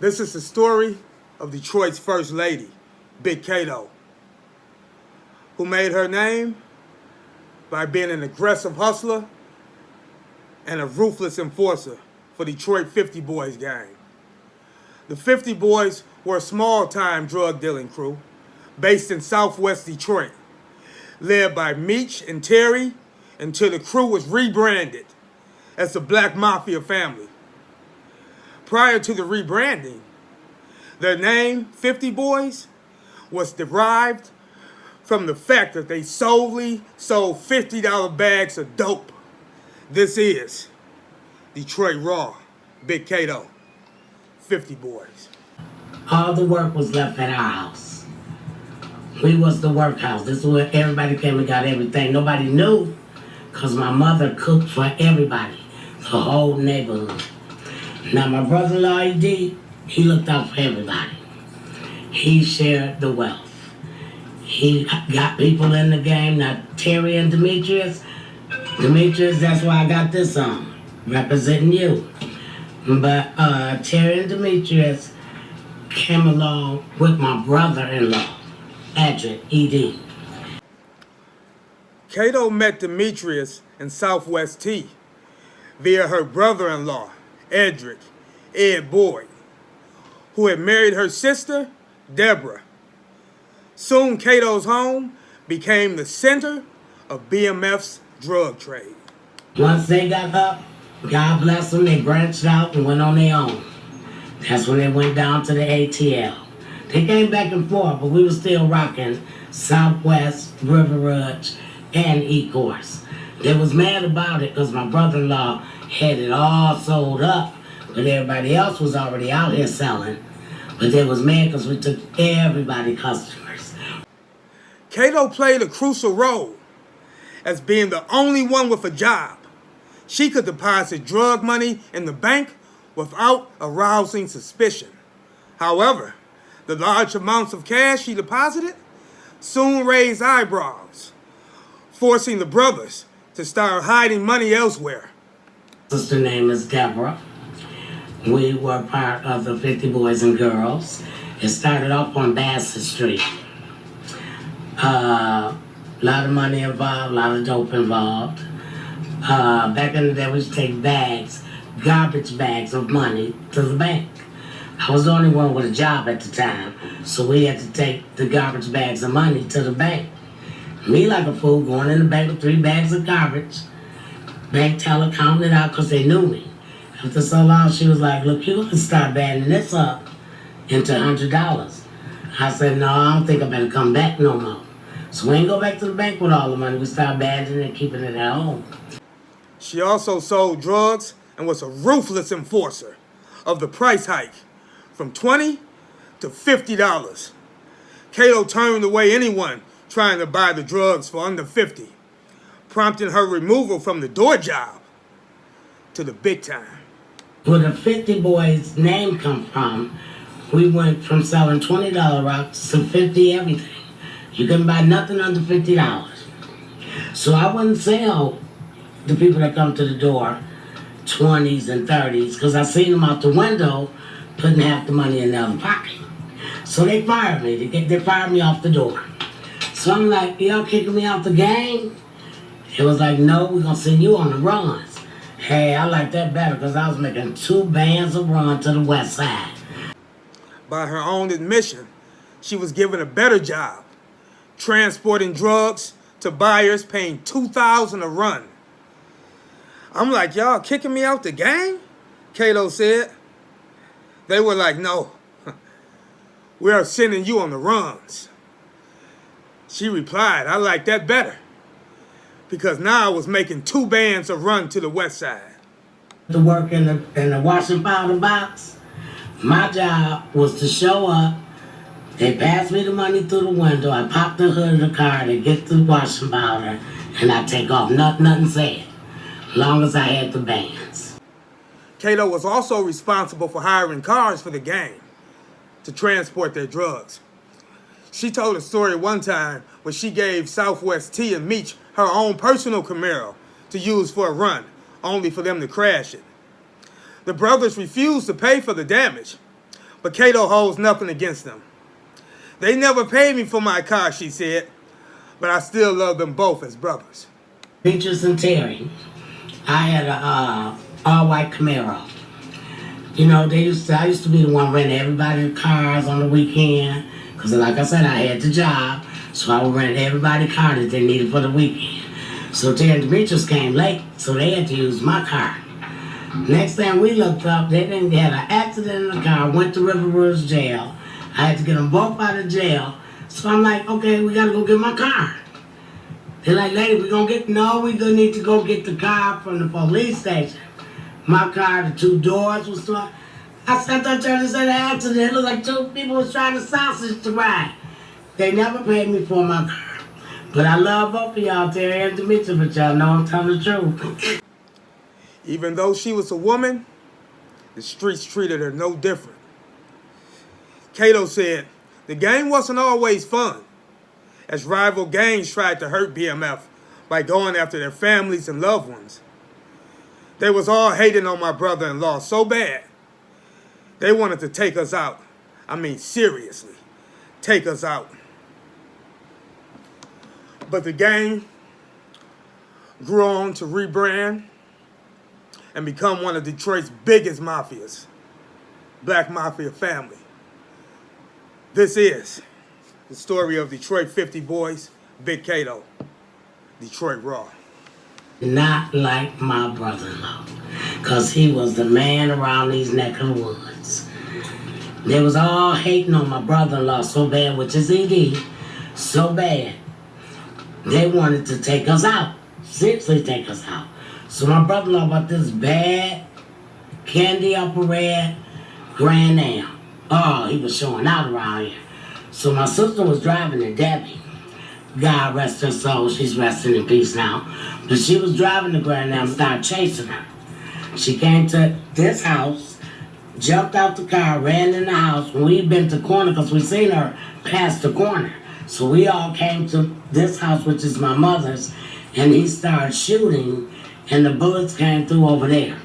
This is the story of Detroit's first lady, Big Kato, who made her name by being an aggressive hustler and a ruthless enforcer for Detroit 50 Boyz gang. The 50 Boyz were a small-time drug dealing crew based in southwest Detroit, led by Meech and Terry until the crew was rebranded as the Black Mafia family. Prior to the rebranding, their name, 50 Boyz, was derived from the fact that they solely sold $50 bags of dope. This is Detroit Raw, Big Kato, 50 Boyz. All the work was left at our house. We was the workhouse. This is where everybody came and got everything. Nobody knew because my mother cooked for everybody, the whole neighborhood. Now my brother-in-law, E.D., he looked out for everybody. He shared the wealth. He got people in the game. Now Terry and Demetrius, that's why I got this on, representing you. But Terry and Demetrius came along with my brother-in-law, Edric, E.D. Kato met Demetrius in Southwest T via her brother-in-law, Edric, Ed Boyd, who had married her sister, Deborah. Soon Kato's home became the center of BMF's drug trade. Once they got up, God bless them, they branched out and went on their own. That's when they went down to the ATL. They came back and forth, but we were still rocking Southwest, River Ridge, and E-Course. They was mad about it because my brother-in-law had it all sold up, but everybody else was already out here selling. But they was mad because we took everybody customers. Kato played a crucial role as being the only one with a job. She could deposit drug money in the bank without arousing suspicion. However, the large amounts of cash she deposited soon raised eyebrows, forcing the brothers to start hiding money elsewhere. Sister name is Deborah. We were part of the 50 Boys and Girls. It started off on Bassett Street. A lot of money involved, a lot of dope involved. Back in the day, we used to take bags, garbage bags of money to the bank. I was the only one with a job at the time, so we had to take the garbage bags of money to the bank. Me like a fool going in the bank with 3 bags of garbage. Bank teller counting it out because they knew me. After so long, she was like, look, you can start banding this up into $100. I said, no, I don't think I better come back no more. So we ain't go back to the bank with all the money. We started banding it and keeping it at home. She also sold drugs and was a ruthless enforcer of the price hike from $20 to $50. Kato turned away anyone trying to buy the drugs for under $50, prompting her removal from the door job to the big time. Where the 50 Boys name come from, we went from selling $20 rocks to $50 everything. You couldn't buy nothing under $50. So I wouldn't sell the people that come to the door 20s and 30s because I seen them out the window putting half the money in their other pocket. So they fired me. They fired me off the door. So I'm like, y'all kicking me out the game? It was like, no, we're going to send you on the runs. Hey, I like that better because I was making 2 bands of run to the west side. By her own admission, she was given a better job, transporting drugs to buyers paying $2,000 a run. I'm like, y'all kicking me out the gang? Kato said. They were like, no, we are sending you on the runs. She replied, I like that better, because now I was making 2 bands of run to the west side. To work in the washing powder box, my job was to show up. They passed me the money through the window. I popped the hood of the car to get the washing powder, and I take off. Nothing said, as long as I had the bands. Kato was also responsible for hiring cars for the gang to transport their drugs. She told a story one time where she gave Southwest T and Meech her own personal Camaro to use for a run, only for them to crash it. The brothers refused to pay for the damage, but Kato holds nothing against them. They never paid me for my car, she said, but I still love them both as brothers. Peaches and Terry, I had a all-white Camaro. You know, I used to be the one renting everybody cars on the weekend. Because like I said, I had the job. So I would rent everybody car that they needed for the weekend. So Terry and Demetrius came late, so they had to use my car. Next thing we looked up, they had an accident in the car, went to River Rouge jail. I had to get them both out of jail. So I'm like, okay, we got to go get my car. They're like, lady, we gonna need to go get the car from the police station. My car, the two doors was thrown. I sat there trying to say the accident. It looked like two people was trying to sausage to ride. They never paid me for my car. But I love both of y'all, Terry and Demetrius, but y'all know I'm telling the truth. Even though she was a woman, the streets treated her no different. Kato said, the game wasn't always fun, as rival gangs tried to hurt BMF by going after their families and loved ones. They was all hating on my brother-in-law so bad, they wanted to take us out. I mean, seriously, take us out. But the gang grew on to rebrand and become one of Detroit's biggest mafias, Black Mafia family. This is the story of Detroit 50 Boyz, Big Kato, Detroit Raw. Not like my brother-in-law, because he was the man around these neck of the woods. They was all hating on my brother-in-law so bad, which is ED, so bad. They wanted to take us out, seriously take us out. So my brother-in-law bought this bad candy apple red Grand Am. Oh, he was showing out around here. So my sister was driving the Debbie. God rest her soul, she's resting in peace now. But she was driving the Grand Am, started chasing her. She came to this house, jumped out the car, ran in the house. When we'd been to corner, because we seen her past the corner. So we all came to this house, which is my mother's, and he started shooting, and the bullets came through over there.